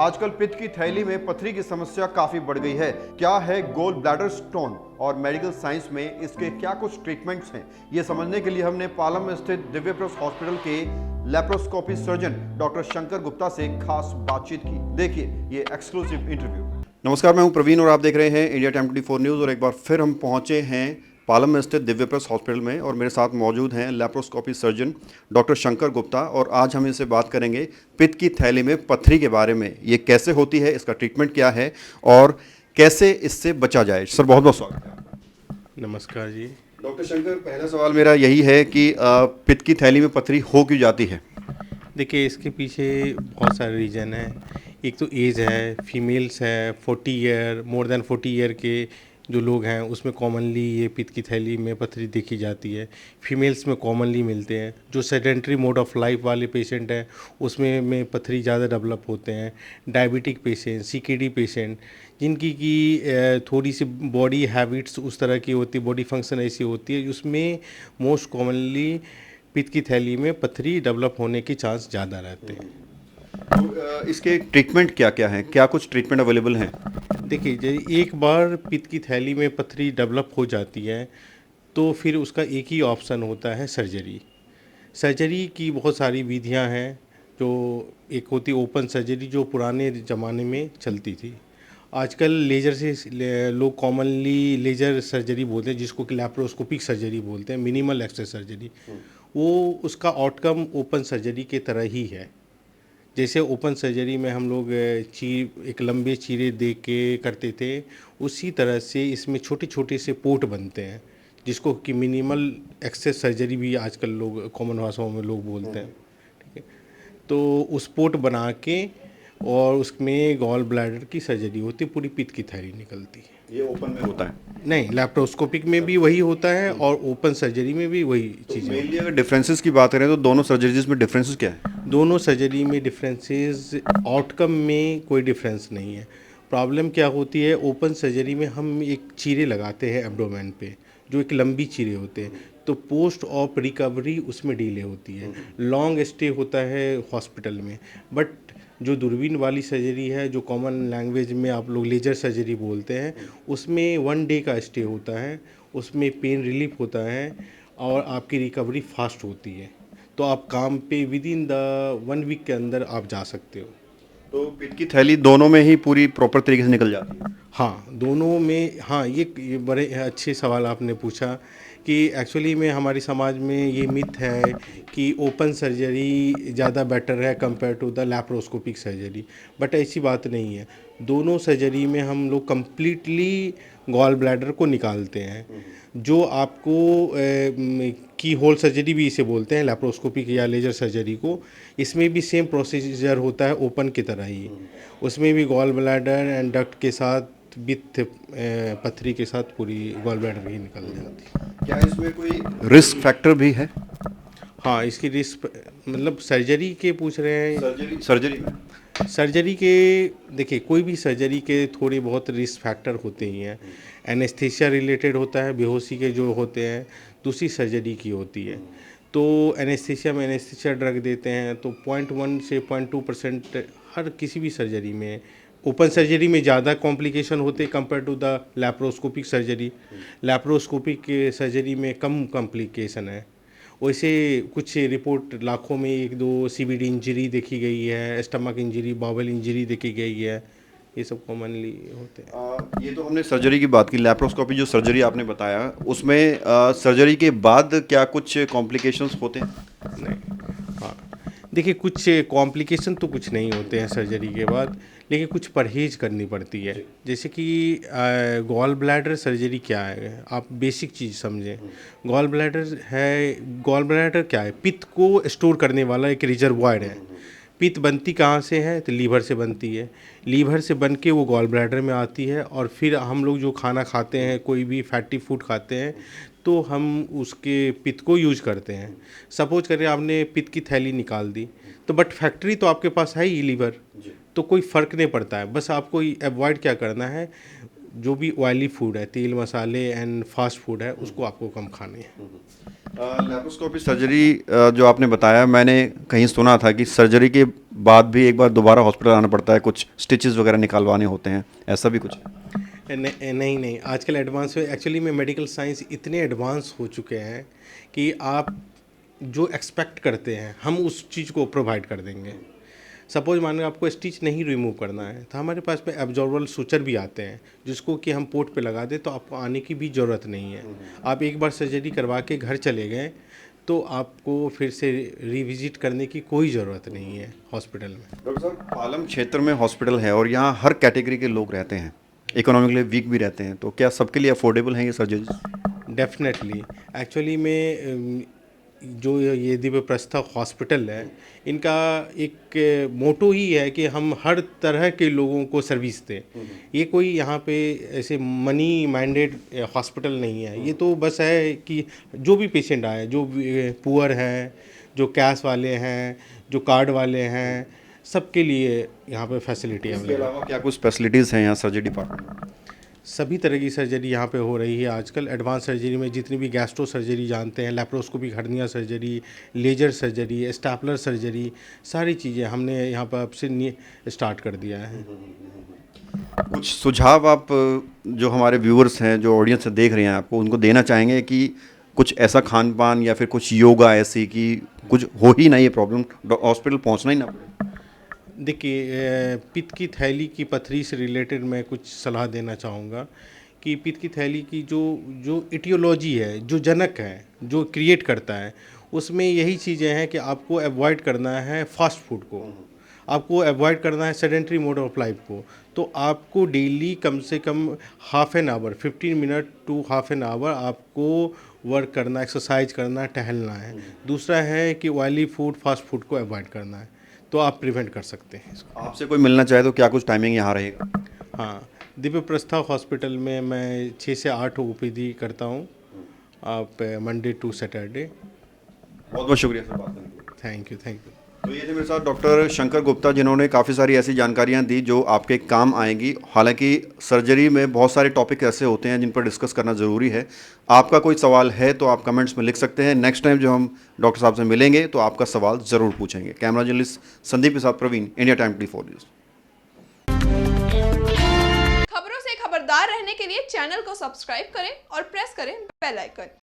आजकल पित्त की थैली में पथरी की समस्या काफी बढ़ गई है। क्या है गोल ब्लैडर स्टोन और मेडिकल साइंस में इसके क्या कुछ ट्रीटमेंट्स हैं, ये समझने के लिए हमने पालम में स्थित दिव्यप्रस हॉस्पिटल के laparoscopy surgeon doctor Shankar Gupta से खास बातचीत की। देखिए ये एक्सक्लूसिव इंटरव्यू। नमस्कार, मैं हूं प्रवीण और आप देख रहे हैं इंडिया टाइम 24 न्यूज़। और एक बार फिर हम पहुंचे हैं पालम में स्थित दिव्यप्रस हॉस्पिटल में और मेरे साथ मौजूद हैं laparoscopy surgeon doctor Shankar Gupta. और आज हम इनसे बात करेंगे पित्त की थैली में पथरी के बारे में। ये कैसे होती है, इसका ट्रीटमेंट क्या है और कैसे इससे बचा जाए। सर बहुत बहुत स्वागत है। नमस्कार जी। डॉक्टर शंकर, पहला सवाल मेरा यही है कि पित्त की थैली में पथरी हो क्यों जाती है? देखिए, इसके पीछे बहुत सारे रीज़न हैं। एक तो एज है, फीमेल्स है, 40 ईयर, मोर देन 40 ईयर के जो लोग हैं उसमें कॉमनली ये पित्त की थैली में पथरी देखी जाती है। फीमेल्स में कॉमनली मिलते हैं। जो सेडेंट्री मोड ऑफ लाइफ वाले पेशेंट हैं उसमें पथरी ज़्यादा डेवलप होते हैं। डायबिटिक पेशेंट, सीकेडी पेशेंट, जिनकी थोड़ी सी बॉडी हैबिट्स उस तरह की होती है, बॉडी फंक्शन ऐसी होती है, उसमें मोस्ट कॉमनली पित्त की थैली में पथरी डेवलप होने के चांस ज़्यादा रहते हैं। तो इसके ट्रीटमेंट क्या क्या हैं, क्या कुछ ट्रीटमेंट अवेलेबल हैं? देखिए, एक बार पित्त की थैली में पथरी डेवलप हो जाती है तो फिर उसका एक ही ऑप्शन होता है सर्जरी। सर्जरी की बहुत सारी विधियां हैं। जो एक होती ओपन सर्जरी जो पुराने ज़माने में चलती थी। आजकल लेज़र से लोग कॉमनली लेज़र सर्जरी बोलते हैं, जिसको कि लैप्रोस्कोपिक सर्जरी बोलते हैं, मिनिमल एक्सेस सर्जरी। वो उसका आउटकम ओपन सर्जरी के तरह ही है। जैसे ओपन सर्जरी में हम लोग एक लंबे चीरे दे के करते थे, उसी तरह से इसमें छोटे छोटे से पोर्ट बनते हैं, जिसको कि मिनिमल एक्सेस सर्जरी भी आजकल लोग कॉमन भाषाओं में लोग बोलते हैं। ठीक है, तो उस पोर्ट बना के और उसमें गॉल ब्लैडर की सर्जरी होती है, पूरी पित्त की थैली निकलती है। ये ओपन में होता है? नहीं, लैप्रोस्कोपिक में भी वही होता है और ओपन सर्जरी में भी वही तो चीज़ें। मेनली अगर डिफरेंसेस की बात करें तो दोनों सर्जरीज में डिफरेंसेस क्या है? दोनों सर्जरी में डिफरेंसेस, आउटकम में कोई डिफरेंस नहीं है। प्रॉब्लम क्या होती है, ओपन सर्जरी में हम एक चीरे लगाते हैं एब्डोमेन पे, जो एक लंबी चीरे होते हैं, तो पोस्ट ऑफ रिकवरी उसमें डिले होती है, लॉन्ग स्टे होता है हॉस्पिटल में। बट जो दूरबीन वाली सर्जरी है, जो कॉमन लैंग्वेज में आप लोग लेजर सर्जरी बोलते हैं, उसमें 1 डे का स्टे होता है, उसमें पेन रिलीफ होता है और आपकी रिकवरी फास्ट होती है। तो आप काम पे विद इन द 1 वीक के अंदर आप जा सकते हो। तो पित्त की थैली दोनों में ही पूरी प्रॉपर तरीके से निकल जाती है? हाँ, दोनों में। हाँ, ये बड़े अच्छे सवाल आपने पूछा कि एक्चुअली में हमारे समाज में ये मिथ है कि ओपन सर्जरी ज़्यादा बेटर है compare to the laparoscopic surgery. But ऐसी बात नहीं है। दोनों सर्जरी में हम लोग कम्प्लीटली गॉल ब्लैडर को निकालते हैं। जो आपको की होल सर्जरी भी इसे बोलते हैं, लैप्रोस्कोपिक या लेजर सर्जरी को। इसमें भी सेम प्रोसीजर होता है ओपन की तरह ही। उसमें भी गॉल ब्लैडर एंड डक्ट के साथ विथ पथरी के साथ पूरी गॉल ब्लैडर ही निकल जाती है। क्या इसमें कोई रिस्क फैक्टर भी है? हाँ, इसकी रिस्क मतलब सर्जरी के पूछ रहे हैं? सर्जरी में सर्जरी के, देखिए, कोई भी सर्जरी के थोड़े बहुत रिस्क फैक्टर होते ही हैं। एनेस्थीसिया रिलेटेड होता है, बेहोशी के जो होते हैं। दूसरी सर्जरी की होती है, तो एनेस्थीसिया में एनेस्थीसिया ड्रग देते हैं, तो 0.1 से 0.2% हर किसी भी सर्जरी में। ओपन सर्जरी में ज़्यादा कॉम्प्लिकेशन होते compare to the laparoscopic surgery. Laparoscopic surgery में कम कॉम्प्लिकेशन है। वैसे कुछ रिपोर्ट लाखों में 1-2 सीवीडी इंजरी देखी गई है, स्टमक इंजरी, बाउल इंजरी देखी गई है। ये सब कॉमनली होते हैं। ये तो हमने सर्जरी की बात की। लैप्रोस्कोपी जो सर्जरी आपने बताया, उसमें सर्जरी के बाद क्या कुछ कॉम्प्लिकेशंस होते हैं? नहीं, हाँ, देखिए, कुछ कॉम्प्लिकेशन तो कुछ नहीं होते हैं सर्जरी के बाद, लेकिन कुछ परहेज करनी पड़ती है। जैसे कि गॉल ब्लैडर सर्जरी क्या है, आप बेसिक चीज़ समझें। गॉल ब्लैडर क्या है? पित्त को स्टोर करने वाला एक रिजर्वॉयर है। पित्त बनती कहाँ से है? तो लीवर से बनती है। लीवर से बन के वो गॉल ब्लैडर में आती है और फिर हम लोग जो खाना खाते हैं, कोई भी फैटी फूड खाते हैं, तो हम उसके पित्त को यूज करते हैं। सपोज करें आपने पित्त की थैली निकाल दी, तो बट फैक्ट्री तो आपके पास है ही लीवर, तो कोई फ़र्क नहीं पड़ता है। बस आपको अवॉइड क्या करना है, जो भी ऑयली फूड है, तेल मसाले एंड फास्ट फूड है, उसको आपको कम खाने हैं। लैप्रोस्कोपी सर्जरी जो आपने बताया, मैंने कहीं सुना था कि सर्जरी के बाद भी एक बार दोबारा हॉस्पिटल आना पड़ता है, कुछ स्टिचेस वगैरह निकालवाने होते हैं, ऐसा भी कुछ है? नहीं नहीं, आजकल एडवांस में एक्चुअली में मेडिकल साइंस इतने एडवांस हो चुके हैं कि आप जो एक्सपेक्ट करते हैं हम उस चीज़ को प्रोवाइड कर देंगे। सपोज मान लो आपको स्टिच नहीं रिमूव करना है तो हमारे पास में एब्जॉर्बल सूचर भी आते हैं जिसको कि हम पोर्ट पे लगा दें, तो आपको आने की भी ज़रूरत नहीं है। आप एक बार सर्जरी करवा के घर चले गए तो आपको फिर से रिविजिट करने की कोई ज़रूरत नहीं है हॉस्पिटल में। डॉक्टर साहब, पालम क्षेत्र में हॉस्पिटल है और यहाँ हर कैटेगरी के लोग रहते हैं, इकोनॉमिकली वीक भी रहते हैं, तो क्या सबके लिए अफोर्डेबल हैं ये सर्जरी? डेफिनेटली। एक्चुअली में जो ये दिव्य प्रस्था हॉस्पिटल है, इनका एक मोटो ही है कि हम हर तरह के लोगों को सर्विस दें। ये कोई यहाँ पे ऐसे मनी माइंडेड हॉस्पिटल नहीं है। ये तो बस है कि जो भी पेशेंट आए, जो पुअर हैं, जो कैश वाले हैं, जो कार्ड वाले हैं, सबके लिए यहाँ पे फैसिलिटी इसके अवेलेबल है। अलावा क्या कुछ फैसिलिटीज़ हैं यहाँ सर्जरी डिपार्टमेंट में? सभी तरह की सर्जरी यहाँ पे हो रही है आजकल। एडवांस सर्जरी में जितनी भी गैस्ट्रो सर्जरी जानते हैं, laparoscopy, hernia surgery, laser surgery, stapler surgery, सारी चीज़ें हमने यहाँ पर अब से स्टार्ट कर दिया है। कुछ सुझाव आप जो हमारे व्यूअर्स हैं, जो ऑडियंस से देख रहे हैं, आपको उनको देना चाहेंगे कि कुछ ऐसा खान पान या फिर कुछ योगा ऐसी कि कुछ हो ही ना ये प्रॉब्लम, हॉस्पिटल पहुंचना ही ना पड़े? देखिए, पित्त की थैली की पथरी से रिलेटेड मैं कुछ सलाह देना चाहूँगा कि पित्त की थैली की जो इटियोलॉजी है, जो जनक है, जो क्रिएट करता है, उसमें यही चीज़ें हैं कि आपको अवॉइड करना है फास्ट फूड को, आपको अवॉइड करना है सेडेंटरी मोड ऑफ लाइफ को। तो आपको डेली कम से कम half an hour, 15 minute to half an hour आपको वर्क करना, एक्सरसाइज करना, टहलना है। दूसरा है कि ऑयली फूड, फास्ट फूड को अवॉइड करना है, तो आप प्रिवेंट कर सकते हैं इसको। आपसे कोई मिलना चाहे तो क्या कुछ टाइमिंग यहाँ रहेगा? हाँ, दिव्य प्रस्था हॉस्पिटल में मैं 6 से 8 ओपीडी करता हूँ, आप मंडे टू सैटरडे। बहुत बहुत शुक्रिया सर बात करने के लिए। Thank you, thank you. तो ये थे मेरे साथ डॉक्टर शंकर गुप्ता, जिन्होंने काफ़ी सारी ऐसी जानकारियां दी जो आपके काम आएंगी। हालांकि सर्जरी में बहुत सारे टॉपिक ऐसे होते हैं जिन पर डिस्कस करना ज़रूरी है। आपका कोई सवाल है तो आप कमेंट्स में लिख सकते हैं। नेक्स्ट टाइम जो हम डॉक्टर साहब से मिलेंगे तो आपका सवाल ज़रूर पूछेंगे। कैमरा जर्नलिस्ट संदीप के साथ प्रवीण, इंडिया टाइम 24 न्यूज़। खबरों से खबरदार रहने के लिए चैनल को सब्सक्राइब करें और प्रेस करें बेल आइकन।